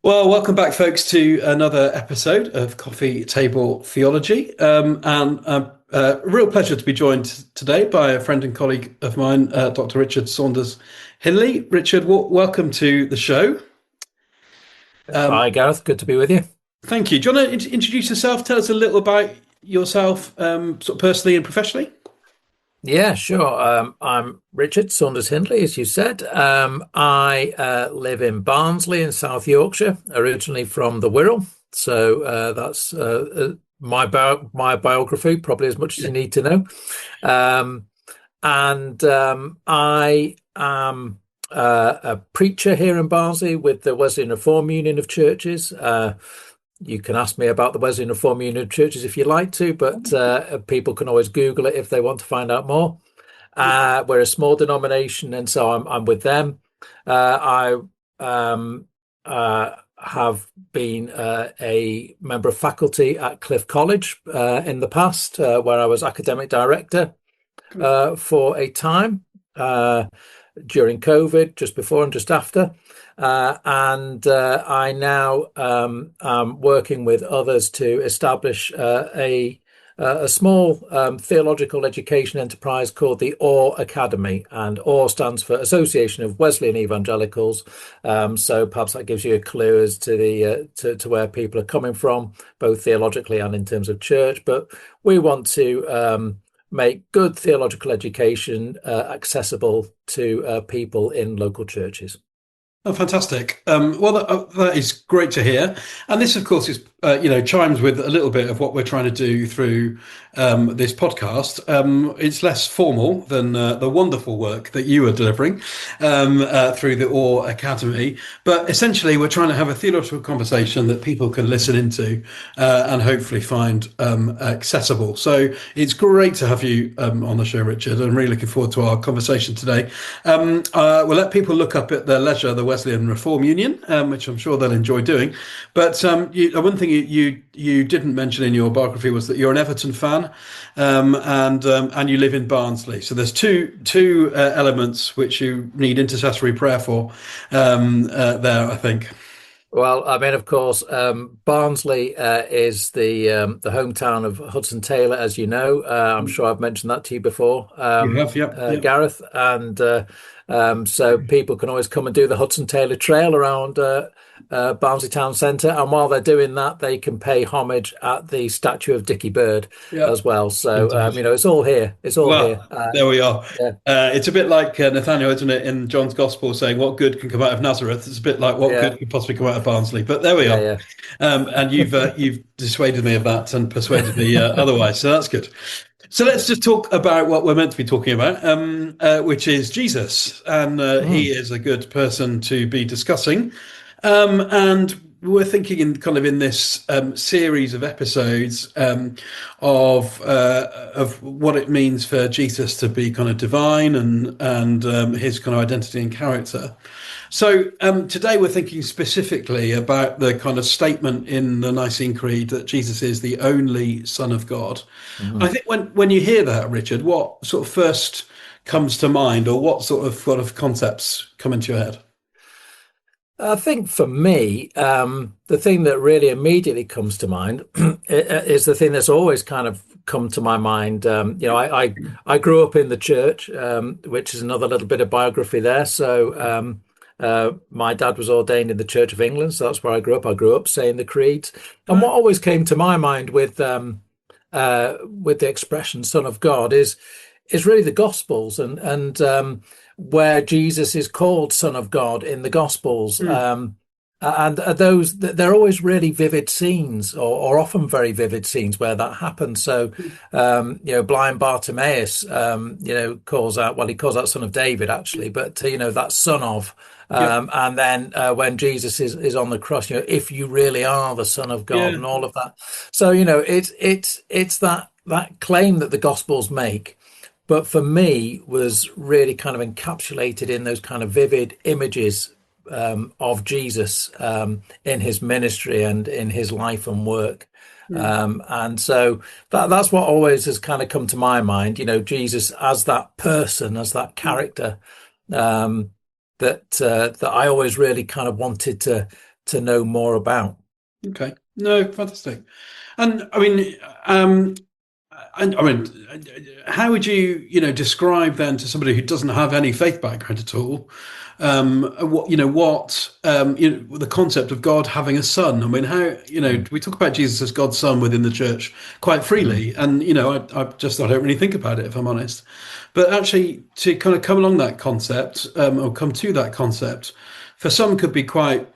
Well, welcome back, folks, to another episode of Coffee Table Theology. A real pleasure to be joined today by a friend and colleague of mine, Dr. Richard Saunders Hindley. Richard, welcome to the show. Um, Hi, Gareth. Good to be with you. Thank you. Do you want to introduce yourself? Tell us a little about yourself, sort of personally and professionally. Yeah, sure. I'm Richard Saunders Hindley, as you said. I live in Barnsley in South Yorkshire, originally from the Wirral. So that's my biography, probably as much as you need to know. Um, and I am a preacher here in Barnsley with the Wesleyan Reform Union of Churches. You can ask me about the Wesleyan Reform Union of Churches if you like to, but people can always Google it if they want to find out more. We're a small denomination, and so I'm with them. I have been a member of faculty at Cliff College in the past, where I was academic director for a time during COVID, just before and just after. And I now am working with others to establish a small theological education enterprise called the OR Academy, and OR stands for Association of Wesleyan Evangelicals. So perhaps that gives you a clue as to the to where people are coming from, both theologically and in terms of church. But we want to make good theological education accessible to people in local churches. Oh, fantastic. That is great to hear. And this, of course, is, chimes with a little bit of what we're trying to do through this podcast. It's less formal than the wonderful work that you are delivering through the OR Academy. But essentially, we're trying to have a theological conversation that people can listen into and hopefully find accessible. So it's great to have you on the show, Richard. I'm really looking forward to our conversation today. We'll let people look up at their leisure the Wesleyan Reform Union, which I'm sure they'll enjoy doing. But one thing you didn't mention in your biography was that you're an Everton fan, and you live in Barnsley. So there's two elements which you need intercessory prayer for there, I think. Well, I mean, of course, Barnsley is the hometown of Hudson Taylor, as you know. I'm sure I've mentioned that to you before, You have, yep. Gareth. And so people can always come and do the Hudson Taylor Trail around Barnsley Town Centre. And while they're doing that, they can pay homage at the statue of Dickie Bird Yeah. as well. So, it's all here. It's all here. There we are. Yeah. It's a bit like Nathaniel, isn't it, in John's Gospel, saying, "What good can come out of Nazareth?" It's a bit like, "What good could possibly come out of Barnsley?" But there we are. Yeah. And you've dissuaded me of that and persuaded me otherwise. So that's good. So let's just talk about what we're meant to be talking about, which is Jesus. And he is a good person to be discussing. And we're thinking in this series of episodes of what it means for Jesus to be kind of divine and his kind of identity and character. So today we're thinking specifically about the kind of statement in the Nicene Creed that Jesus is the only Son of God. I think when you hear that, Richard, what sort of first comes to mind, or what sort of concepts come into your head? I think for me, the thing that really immediately comes to mind is the thing that's always kind of come to my mind. I grew up in the church, which is another little bit of biography there. So my dad was ordained in the Church of England, so that's where I grew up. I grew up saying the creeds, and what always came to my mind with the expression "Son of God" is really the Gospels and where Jesus is called Son of God in the Gospels. And those, they're always really vivid scenes, or often very vivid scenes where that happens. So, blind Bartimaeus, calls out, well, he calls out Son of David, actually, but, that son of. And then when Jesus is on the cross, if you really are the Son of God, and all of that. So, it's that claim that the Gospels make, but for me was really kind of encapsulated in those kind of vivid images of Jesus in his ministry and in his life and work. And so that's what always has kind of come to my mind, Jesus as that person, as that character that I always really kind of wanted to know more about. Okay. No, fantastic. And I mean, um, I mean, how would you, describe then to somebody who doesn't have any faith background at all, the concept of God having a son? I mean, how, Mm. we talk about Jesus as God's son within the church quite Mm. freely, and I don't really think about it, if I'm honest. But actually, to kind of come along that concept, or come to that concept, for some could be quite,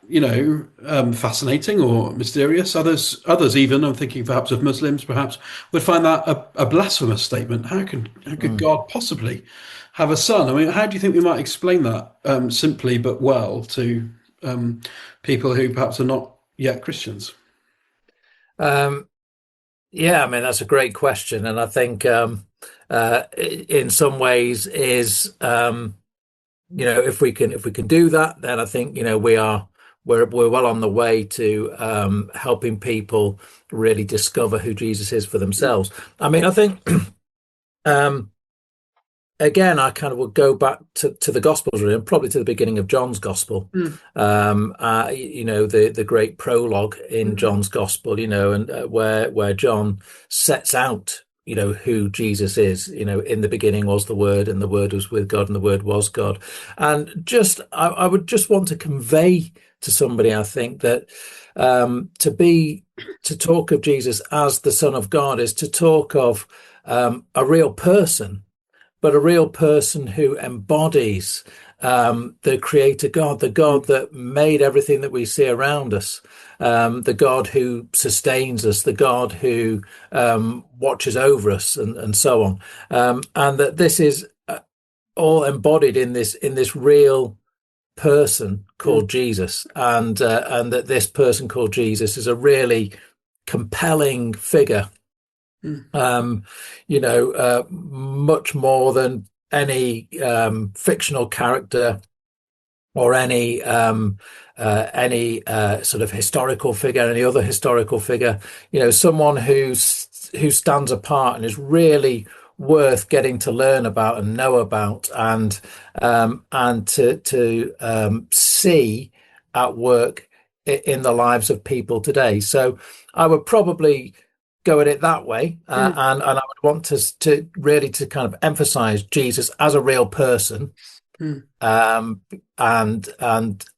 fascinating or mysterious. Others even, I'm thinking perhaps of Muslims, perhaps would find that a blasphemous statement. How could Mm. God possibly have a son? I mean, how do you think we might explain that simply but well to people who perhaps are not yet Christians? Um, yeah, I mean that's a great question, and I think in some ways is if we can do that, then I think we're well on the way to helping people really discover who Jesus is for themselves. I mean, I think um, again, I kind of would go back to the Gospels really, and probably to the beginning of John's Gospel. Mm, The great prologue in mm, John's Gospel, and where John sets out, who Jesus is. In the beginning was the Word, and the Word was with God, and the Word was God. And I would just want to convey to somebody, I think, that to talk of Jesus as the Son of God is to talk of a real person, but a real person who embodies the Creator God, the God that made everything that we see around us, the God who sustains us, the God who watches over us, and so on, and that this is all embodied in this real person mm, called Jesus, and that this person called Jesus is a really compelling figure, mm, much more than any fictional character or any sort of historical figure, any other historical figure. Someone who stands apart and is really worth getting to learn about and know about, and to see at work in the lives of people today. So I would probably go at it that way, mm, and I would want to really to kind of emphasize Jesus as a real person, mm, um, and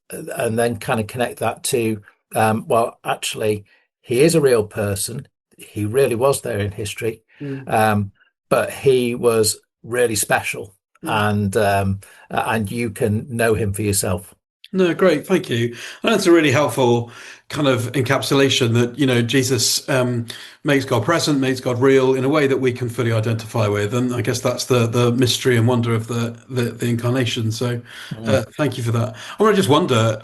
then kind of connect that to well, actually, he is a real person. He really was there in history, mm, um, but he was really special, mm. and you can know him for yourself. No, great, thank you. And that's a really helpful kind of encapsulation that, Jesus makes God present, makes God real in a way that we can fully identify with. And I guess that's the mystery and wonder of the incarnation. So Mm. thank you for that. I want to just wonder,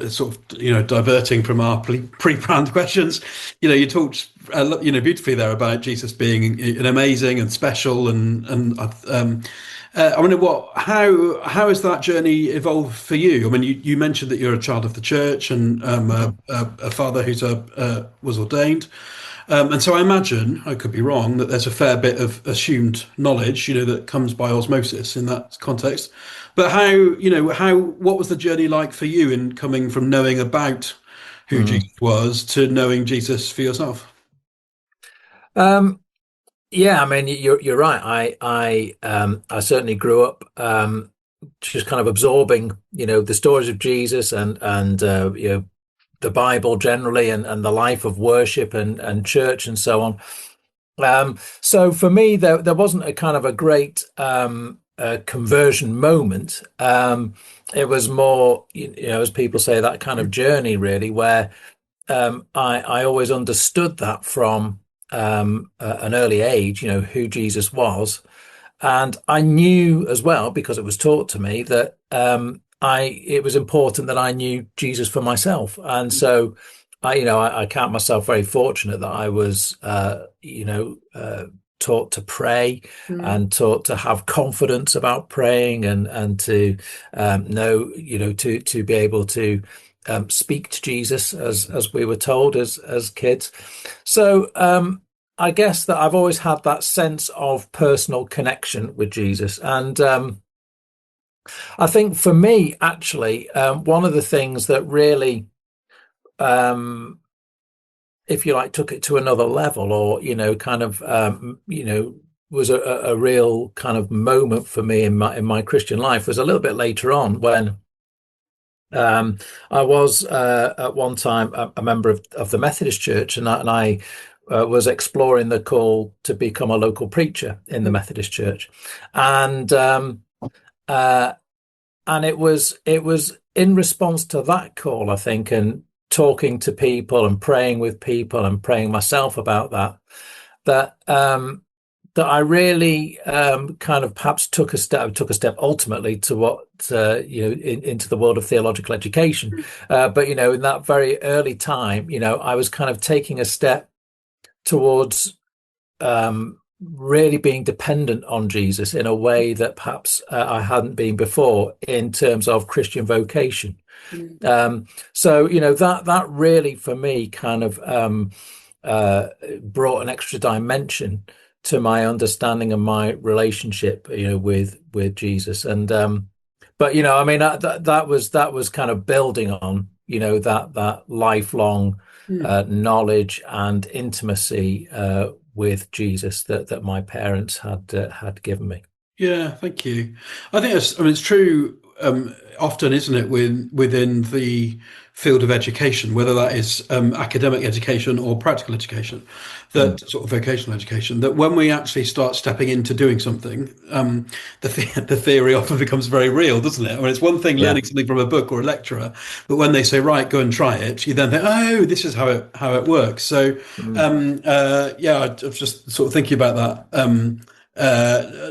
sort of, diverting from our pre-planned questions, you talked, beautifully there about Jesus being an amazing and special I wonder how has that journey evolved for you? I mean, you mentioned that you're a child of the church and Mhm. a father who's was ordained, and so I imagine I could be wrong that there's a fair bit of assumed knowledge, that comes by osmosis in that context. But what was the journey like for you in coming from knowing about who Mm. Jesus was to knowing Jesus for yourself? Um, yeah, I mean, you're right. I certainly grew up just kind of absorbing, the stories of Jesus, and the Bible generally, and the life of worship and church and so on. So for me, there wasn't a kind of a great conversion moment. It was more, as people say, that kind of journey really, where I always understood that from an early age, who Jesus was, and I knew as well, because it was taught to me, that it was important that I knew Jesus for myself. And so I count myself very fortunate that I was taught to pray, Mm, and taught to have confidence about praying, and to know, to be able to speak to Jesus, as we were told as kids. So I guess that I've always had that sense of personal connection with Jesus. And I think for me, actually, one of the things that really if you like, took it to another level, or kind of was a real kind of moment for me in my Christian life was a little bit later on when I was at one time a member of the Methodist Church, and I was exploring the call to become a local preacher in the Methodist Church, and uh, it was in response to that call, I think, and talking to people and praying with people and praying myself about that I really kind of perhaps took a step ultimately to what into the world of theological education. But in that very early time, I was kind of taking a step towards really being dependent on Jesus in a way that perhaps I hadn't been before in terms of Christian vocation. So that really for me kind of brought an extra dimension to my understanding of my relationship with Jesus. And but I mean that was kind of building on that lifelong knowledge and intimacy with Jesus that my parents had given me. Yeah, thank you. I think it's true, often, isn't it, within the field of education, whether that is academic education or practical education, that sort of vocational education, that when we actually start stepping into doing something, the theory often becomes very real, doesn't it? I mean, it's one thing learning something from a book or a lecturer, but when they say, right, go and try it, you then think, oh, this is how it works. So, I was just sort of thinking about that.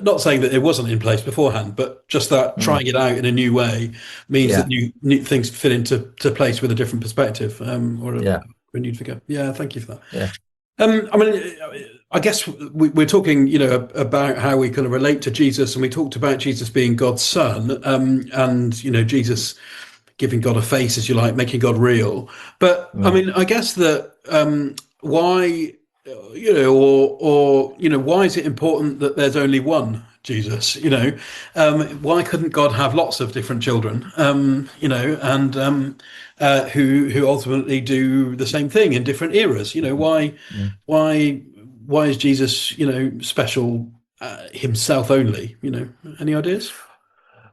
Not saying that it wasn't in place beforehand, but just that trying it out in a new way means that new things fit into place with a different perspective, or a renewed figure. Yeah, thank you for that. Yeah. I mean, I guess we're talking, about how we kind of relate to Jesus, and we talked about Jesus being God's son, and Jesus giving God a face, as you like, making God real. But I mean, I guess that why? Why is it important that there's only one Jesus? Why couldn't God have lots of different children? And who ultimately do the same thing in different eras? Why is Jesus special himself only? Any ideas?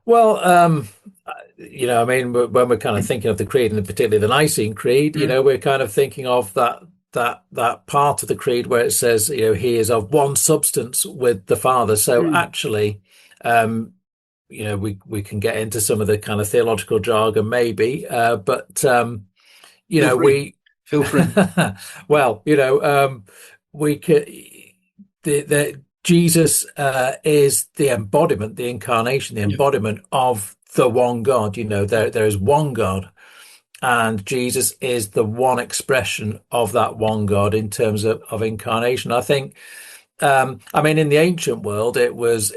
Well, I mean, when we're kind of thinking of the creed, and particularly the Nicene Creed, we're kind of thinking of that part of the creed where it says, he is of one substance with the Father. So actually, we can get into some of the kind of theological jargon, maybe, but Feel free. well, we could the Jesus is the embodiment, the incarnation, the embodiment of the one God. There is one God. And Jesus is the one expression of that one God in terms of incarnation. I think, I mean, in the ancient world, it was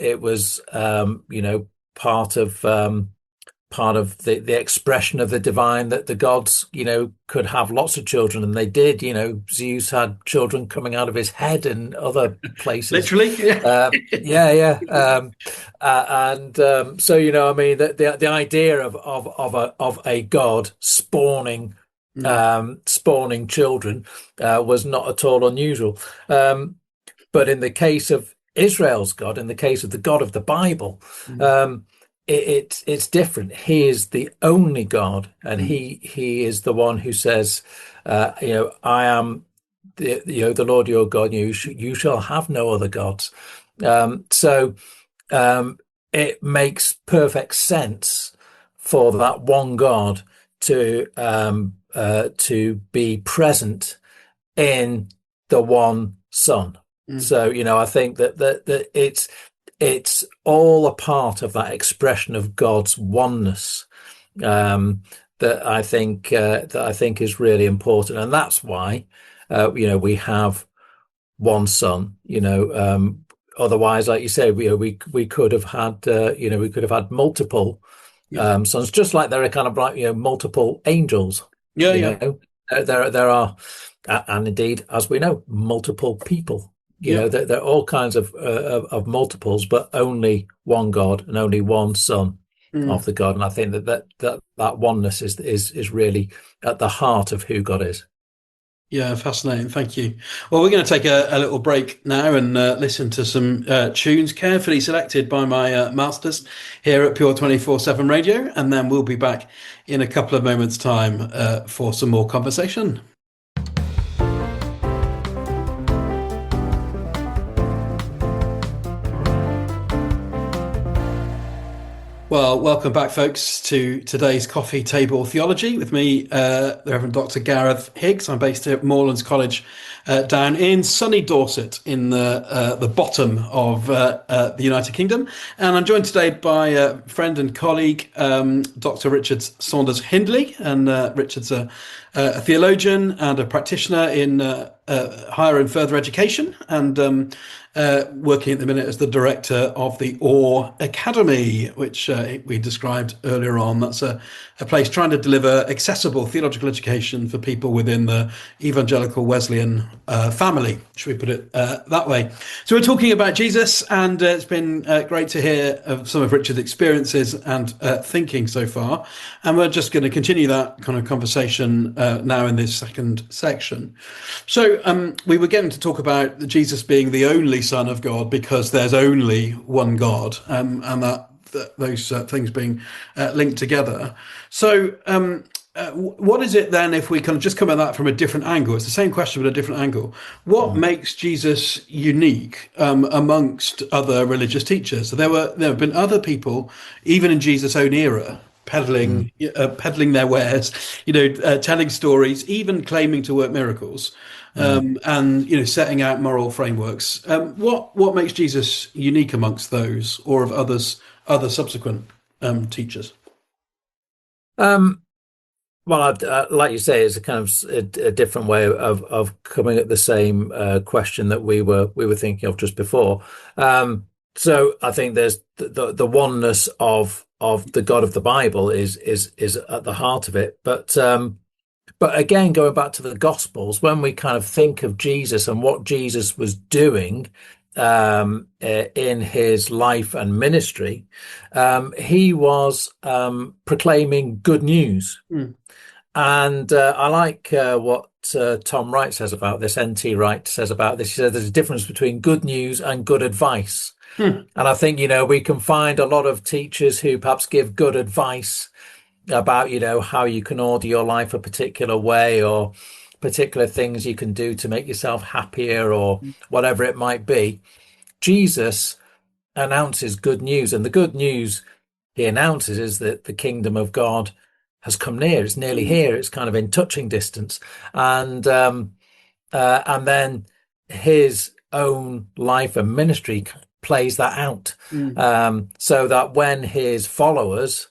part of the expression of the divine, that the gods, could have lots of children, and they did. Zeus had children coming out of his head and other places. Literally, yeah. So I mean, the idea of a god spawning children was not at all unusual. But in the case of Israel's God, in the case of the God of the Bible, it's different. He is the only God, and he is the one who says, I am the Lord your God. You shall have no other gods. So it makes perfect sense for that one God to be present in the one Son. So I think that it's all a part of that expression of God's oneness that I think is really important, and that's why we have one Son. Otherwise, like you say, we could have had multiple sons, just like there are kind of like multiple angels. There are, and indeed, as we know, multiple people. There are all kinds of multiples, but only one God and only one Son. Mm. of the God. And I think that oneness is really at the heart of who God is. Yeah, fascinating. Thank you. Well, we're going to take a little break now and listen to some tunes carefully selected by my masters here at Pure 24/7 Radio. And then we'll be back in a couple of moments' time for some more conversation. Well, welcome back, folks, to today's Coffee Table Theology with me, the Reverend Dr. Gareth Higgs. I'm based at Moorlands College down in sunny Dorset in the bottom of the United Kingdom. And I'm joined today by friend and colleague, Dr. Richard Hindley. And Richard's a theologian and a practitioner in higher and further education, and working at the minute as the director of the Orr Academy, which we described earlier on. That's a place trying to deliver accessible theological education for people within the evangelical Wesleyan family, should we put it that way. So we're talking about Jesus, and it's been great to hear of some of Richard's experiences and thinking so far. And we're just going to continue that kind of conversation now in this second section. So we were getting to talk about Jesus being the only Son of God because there's only one God, and that those things being linked together. So what is it then, if we kind of just come at that from a different angle? It's the same question but a different angle. What makes Jesus unique amongst other religious teachers? So there have been other people, even in Jesus' own era, peddling their wares, telling stories, even claiming to work miracles, and setting out moral frameworks. What makes Jesus unique amongst those, or of other subsequent teachers? Well, like you say, it's a kind of a different way of coming at the same question that we were thinking of just before. So I think there's the oneness of the God of the Bible is at the heart of it. But again, going back to the Gospels, when we kind of think of Jesus and what Jesus was doing in his life and ministry, he was proclaiming good news. And I like what Tom Wright says about this, N.T. Wright says about this. He says there's a difference between good news and good advice. And I think, we can find a lot of teachers who perhaps give good advice about, how you can order your life a particular way, or particular things you can do to make yourself happier, or whatever it might be. Jesus announces good news, and the good news he announces is that the kingdom of God has come near. It's nearly here. It's kind of in touching distance, and then his own life and ministry plays that out, so that when his followers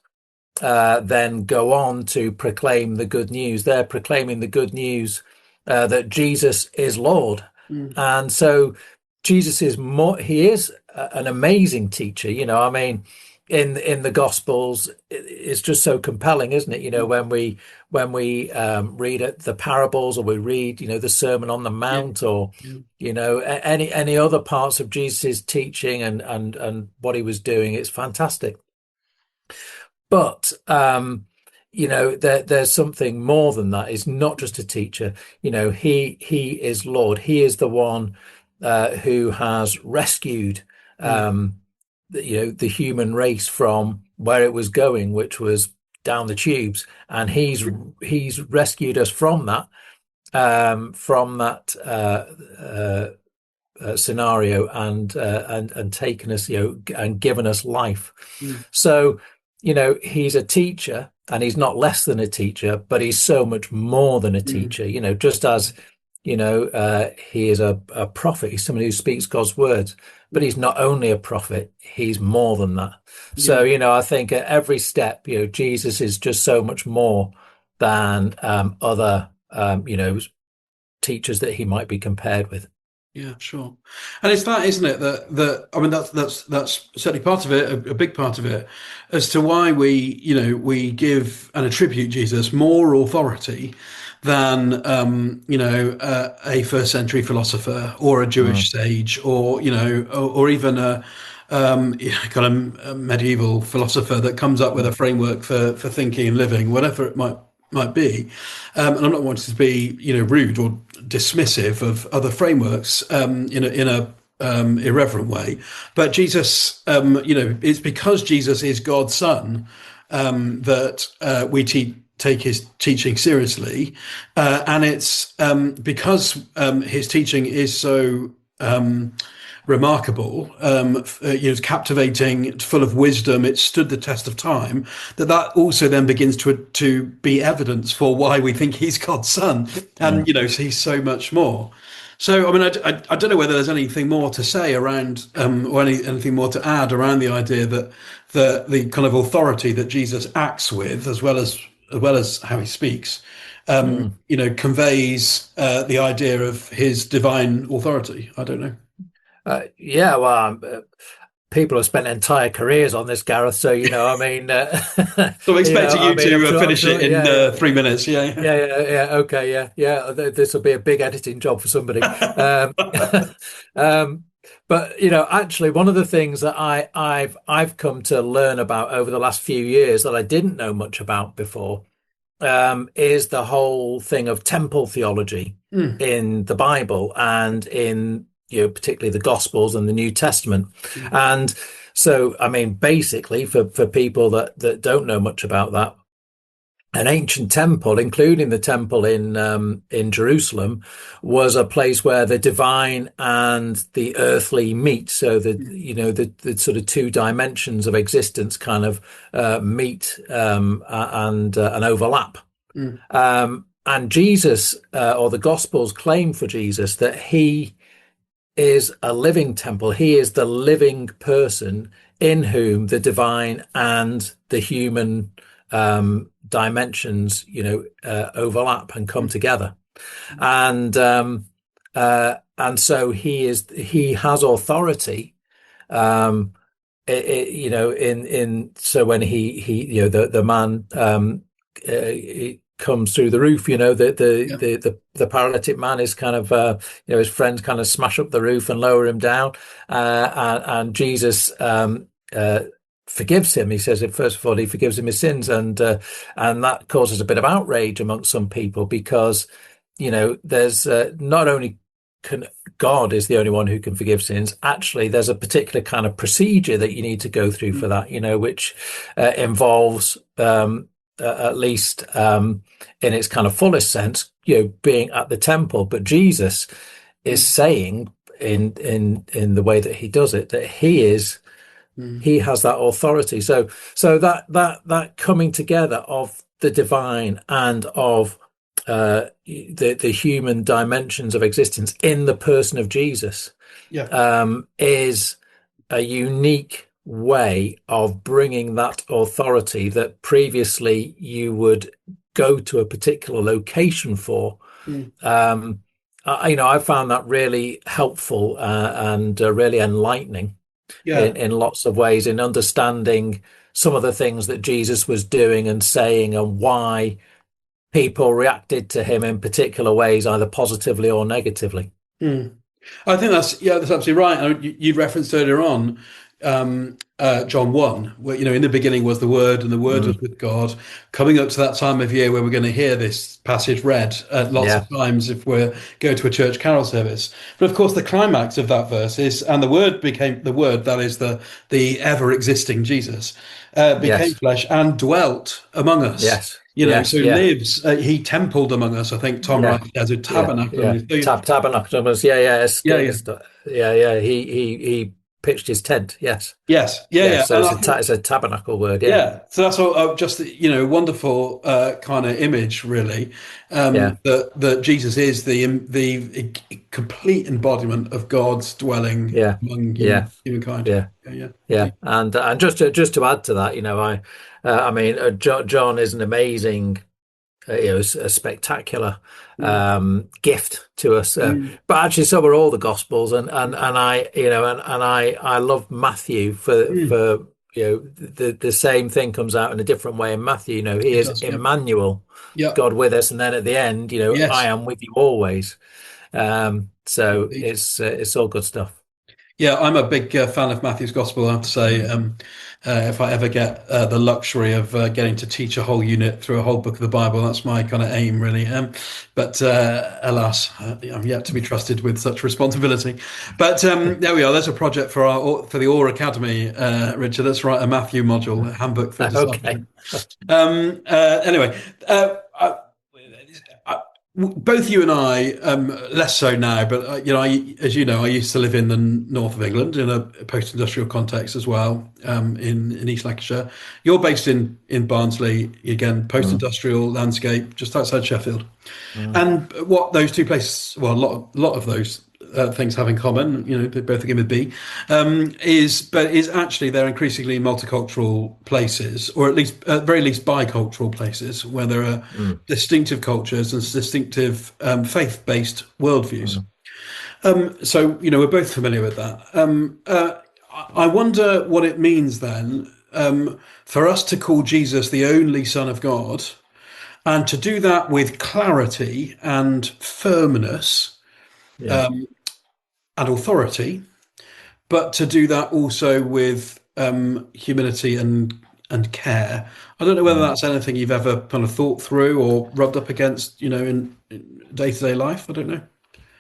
then go on to proclaim the good news, they're proclaiming the good news that Jesus is Lord. And so Jesus is he is an amazing teacher. In the Gospels, it's just so compelling, isn't it? When we read the parables, or we read the Sermon on the Mount, or any other parts of Jesus' teaching and what he was doing, it's fantastic. But there's something more than that. He's not just a teacher. He is Lord. He is the one who has rescued the human race from where it was going, which was down the tubes, and he's rescued us from that scenario, and taken us, and given us life. So he's a teacher, and he's not less than a teacher, but he's so much more than a teacher. Just as he is a prophet. He's somebody who speaks God's words, but he's not only a prophet, he's more than that. So, I think at every step, Jesus is just so much more than other, teachers that he might be compared with. Yeah, sure. And it's that, isn't it? That's certainly part of it, a big part of it, as to why we give and attribute Jesus more authority than a first century philosopher, or a Jewish sage, or or even a kind of medieval philosopher that comes up with a framework for thinking and living, whatever it might be. And I'm not wanting to be, rude or dismissive of other frameworks in a irreverent way, but Jesus, it's because Jesus is God's son that we take his teaching seriously, and it's because his teaching is so remarkable, captivating, full of wisdom. It stood the test of time. That also then begins to be evidence for why we think he's God's son, and he's so much more. So, I mean, I don't know whether there's anything more to say around, or anything more to add around the idea that the kind of authority that Jesus acts with, as well as how he speaks, conveys the idea of his divine authority. I don't know. Yeah, well, people have spent entire careers on this, Gareth. So I mean, so I'm expecting to finish it in 3 minutes. Yeah. Okay, yeah. This will be a big editing job for somebody. But actually, one of the things that I've come to learn about over the last few years that I didn't know much about before is the whole thing of temple theology in the Bible and in particularly the Gospels and the New Testament. And so, I mean, basically, for people that don't know much about that, an ancient temple, including the temple in Jerusalem, was a place where the divine and the earthly meet. So the sort of two dimensions of existence kind of meet and overlap. And Jesus, or the Gospels, claim for Jesus that he is a living temple. He is the living person in whom the divine and the human dimensions, overlap and come together. And so he has authority. So when the man he comes through the roof, the paralytic man is kind of his friends kind of smash up the roof and lower him down, and Jesus forgives him. He says that first of all he forgives him his sins, and that causes a bit of outrage amongst some people, because there's not only God is the only one who can forgive sins. Actually, there's a particular kind of procedure that you need to go through for that, which involves at least in its kind of fullest sense, being at the temple. But Jesus is saying in the way that he does it that he has that authority. So that coming together of the divine and of the human dimensions of existence in the person of Jesus is a unique way of bringing that authority that previously you would go to a particular location for. I found that really helpful and really enlightening in lots of ways, in understanding some of the things that Jesus was doing and saying, and why people reacted to him in particular ways, either positively or negatively. I think that's absolutely right. You referenced earlier on John 1, where in the beginning was the Word, and the Word was with God. Coming up to that time of year where we're going to hear this passage read lots of times if we go to a church carol service. But of course, the climax of that verse is, and the Word became the Word, that is the ever existing Jesus, became flesh and dwelt among us. Lives. He templed among us. I think Tom writes as a tabernacle. Tabernacle among us. He pitched his tent. Yes. So it's a tabernacle word. So that's all, just wonderful kind of image, really. That Jesus is the complete embodiment of God's dwelling among humankind. And just to add to that, I mean, John is an amazing, a spectacular gift to us, but actually so are all the Gospels, and I love Matthew for the same thing comes out in a different way in Matthew. He is Emmanuel, God with us, and then at the end, I am with you always. So it's all good stuff. Yeah, I'm a big fan of Matthew's Gospel, I have to say. If I ever get the luxury of getting to teach a whole unit through a whole book of the Bible, that's my kind of aim, really. But alas, I'm yet to be trusted with such responsibility. But there we are. There's a project for the Awe Academy, Richard. Let's write a Matthew module, a handbook for Okay. discipleship. Anyway, both you and I, less so now, but as you know, I used to live in the north of England in a post-industrial context as well, in East Lancashire. You're based in Barnsley, again, Mm, post-industrial landscape, just outside Sheffield. mm, And what those two places, well, a lot of those things have in common, they both begin with B, is actually they're increasingly multicultural places, or at very least bicultural places, where there are mm, distinctive cultures and distinctive faith-based worldviews. mm. So, we're both familiar with that. I wonder what it means then, for us to call Jesus the only Son of God, and to do that with clarity and firmness Yeah. and authority, but to do that also with humility and care. I don't know whether Mm. that's anything you've ever kind of thought through or rubbed up against, in day-to-day life. I don't know.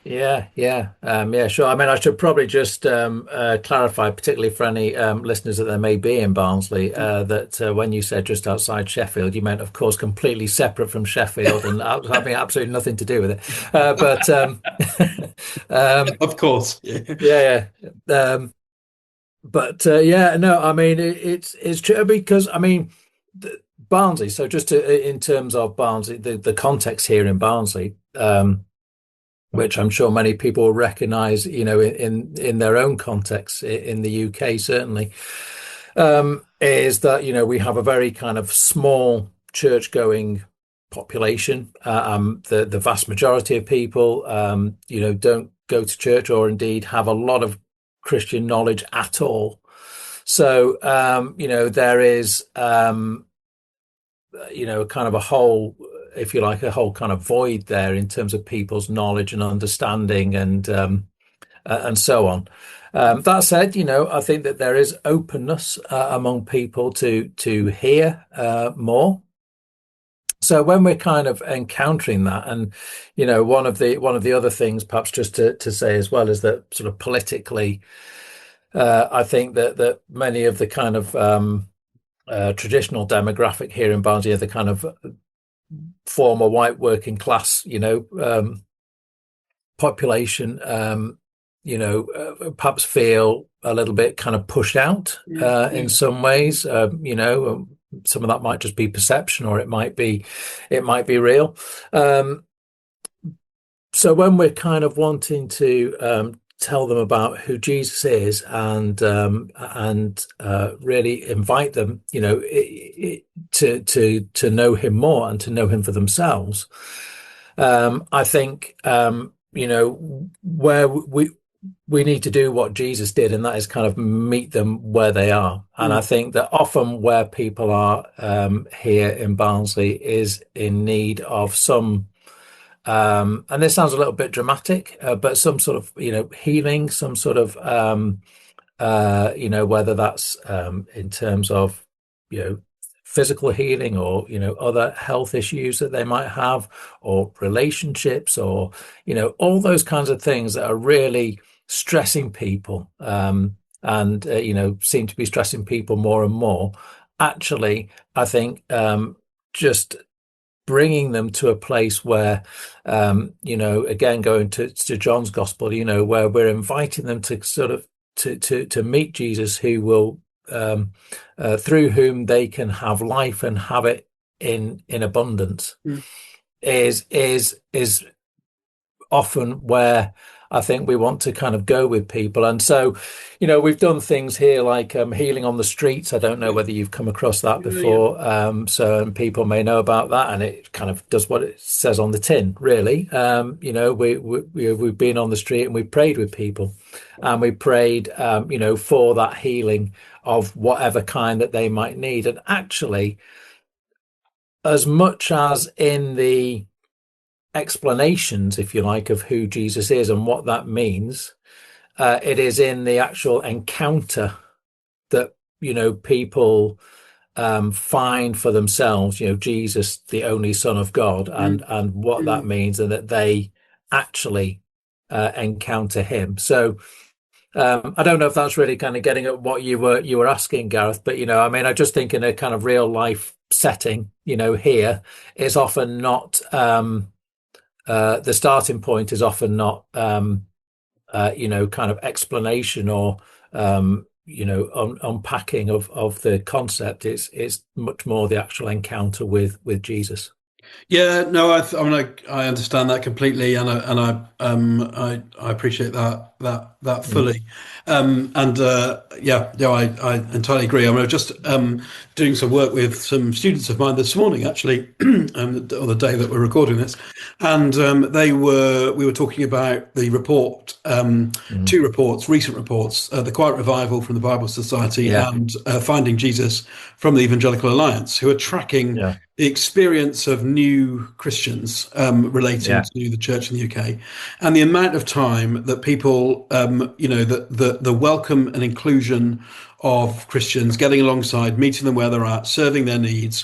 Yeah, sure. I mean, I should probably just clarify, particularly for any listeners that there may be in Barnsley, that when you said just outside Sheffield, you meant, of course, completely separate from Sheffield and having absolutely nothing to do with it. But um, Of course. Yeah. yeah, yeah. But yeah, no, I mean, it's true because I mean, Barnsley. So just in terms of Barnsley, the context here in Barnsley. Which I'm sure many people will recognize, in their own context in the UK, certainly, is that, we have a very kind of small church-going population. The vast majority of people, don't go to church or indeed have a lot of Christian knowledge at all. So, there is, kind of a whole, if you like, a whole kind of void there in terms of people's knowledge and understanding and so on. That said, I think that there is openness among people to hear more. So when we're kind of encountering that, and one of the other things, perhaps just to say as well, is that sort of politically, I think that many of the kind of traditional demographic here in Barnsley are the kind of former white working class, population, perhaps feel a little bit kind of pushed out in some ways. Some of that might just be perception, or it might be real. So when we're kind of wanting to tell them about who Jesus is and really invite them, to know him more and to know him for themselves. I think where we need to do what Jesus did, and that is kind of meet them where they are. And I think that often where people are here in Barnsley is in need of some. And this sounds a little bit dramatic, but some sort of, healing, some sort of, whether that's in terms of, physical healing or, other health issues that they might have, or relationships, or, all those kinds of things that are really stressing people, and, seem to be stressing people more and more. Actually, I think just bringing them to a place where, again, going to John's gospel, where we're inviting them to sort of to meet Jesus, who will, through whom they can have life and have it in abundance, Mm. is often where I think we want to kind of go with people. And so, we've done things here like healing on the streets. I don't know whether you've come across that Yeah. before. So people may know about that, and it kind of does what it says on the tin, really. We've been on the street and we prayed with people, and we prayed, for that healing of whatever kind that they might need. And actually, as much as in the explanations, if you like, of who Jesus is and what that means, it is in the actual encounter that, people find for themselves, Jesus, the only Son of God, and what that means, and that they actually encounter him. So I don't know if that's really kind of getting at what you were asking, Gareth, but I just think in a kind of real life setting, here is often not the starting point is often not kind of explanation or unpacking of the concept. It's much more the actual encounter with Jesus. Yeah, no, I understand that completely, and I appreciate that fully, I entirely agree. I was just doing some work with some students of mine this morning, actually, on the day that we're recording this, and we were talking about the report, two reports, recent reports, the Quiet Revival from the Bible Society and Finding Jesus from the Evangelical Alliance, who are tracking the experience of new Christians relating to the church in the UK, and the amount of time that people, the welcome and inclusion of Christians, getting alongside, meeting them where they're at, serving their needs,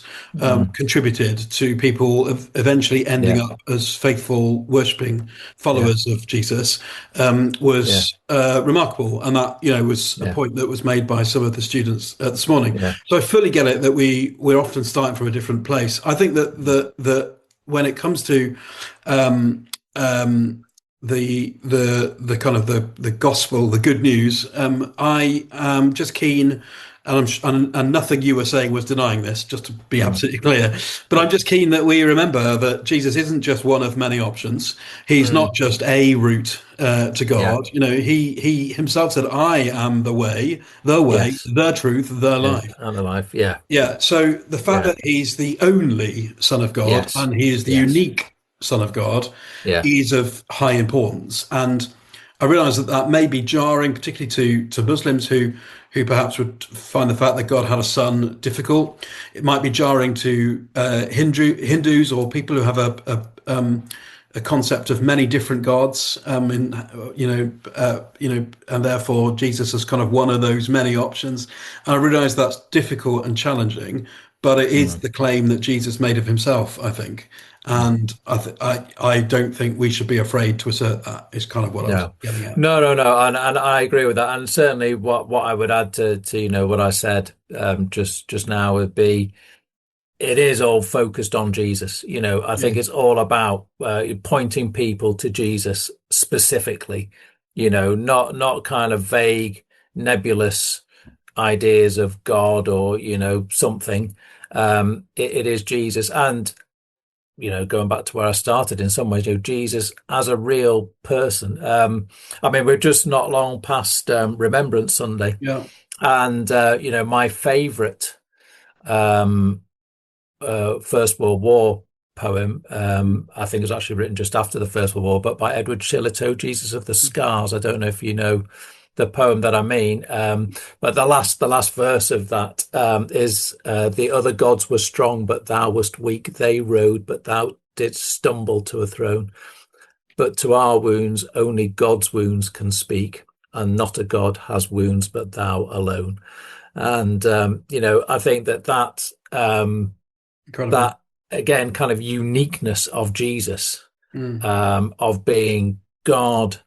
contributed to people eventually ending up as faithful, worshipping followers of Jesus, was remarkable. And that, was a point that was made by some of the students this morning. So I fully get it that we're often starting from a different place. I think that when it comes to the kind of the gospel, the good news, I am just keen, and nothing you were saying was denying this, just to be absolutely clear, but I'm just keen that we remember that Jesus isn't just one of many options. He's not just a route to God. He himself said, I am the way, the truth, the life. And the life, So the fact that he's the only Son of God, and he is the unique Son of God, is of high importance. And I realise that may be jarring, particularly to Muslims who perhaps would find the fact that God had a son difficult. It might be jarring to Hindus or people who have a concept of many different gods, and therefore Jesus is kind of one of those many options. And I realise that's difficult and challenging, but it is the claim that Jesus made of himself, I think. And I don't think we should be afraid to assert that, is kind of what I was getting at. No. And I agree with that. And certainly what I would add to what I said just now would be, it is all focused on Jesus. I think it's all about pointing people to Jesus specifically, not kind of vague, nebulous ideas of God or, something. It is Jesus. And going back to where I started, in some ways, Jesus as a real person. We're just not long past Remembrance Sunday. And, my favorite First World War poem, I think it was actually written just after the First World War, but by Edward Shillito, Jesus of the Scars. I don't know if you know the poem that I mean, but the last verse of that is the other gods were strong, but thou wast weak. They rode, but thou didst stumble to a throne. But to our wounds, only God's wounds can speak, and not a God has wounds, but thou alone. And I think that again, kind of uniqueness of Jesus, of being God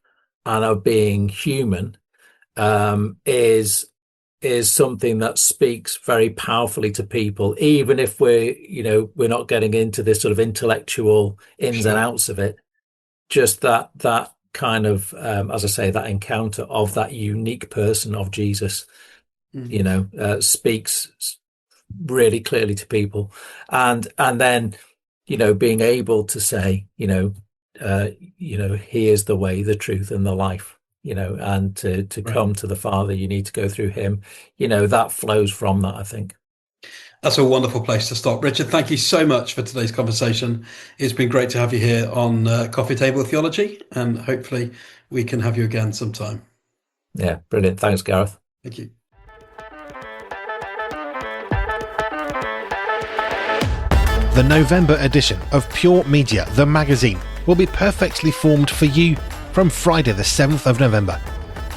and of being human, is something that speaks very powerfully to people, even if we're not getting into this sort of intellectual ins and outs of it. Just that kind of, as I say, that encounter of that unique person of Jesus, speaks really clearly to people, and then being able to say, he is the way, the truth, and the life. And to come to the Father, you need to go through him. That flows from that, I think. That's a wonderful place to stop. Richard, thank you so much for today's conversation. It's been great to have you here on Coffee Table Theology, and hopefully we can have you again sometime. Yeah, brilliant. Thanks, Gareth. Thank you. The November edition of Pure Media, the magazine, will be perfectly formed for you from Friday the 7th of November.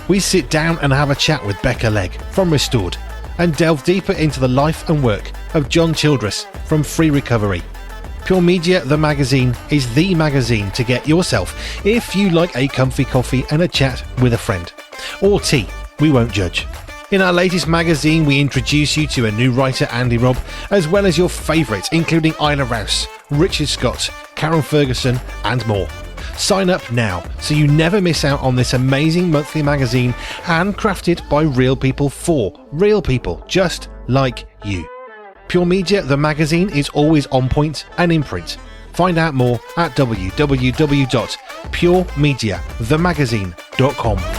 we sit down and have a chat with Becca Legg from Restored and delve deeper into the life and work of John Childress from Free Recovery. Pure Media, the magazine, is the magazine to get yourself if you like a comfy coffee and a chat with a friend. Or tea, we won't judge. In our latest magazine, we introduce you to a new writer, Andy Robb, as well as your favourites, including Isla Rouse, Richard Scott, Karen Ferguson, and more. Sign up now so you never miss out on this amazing monthly magazine, handcrafted by real people for real people just like you. Pure Media, the magazine, is always on point and in print. Find out more at www.puremediathemagazine.com.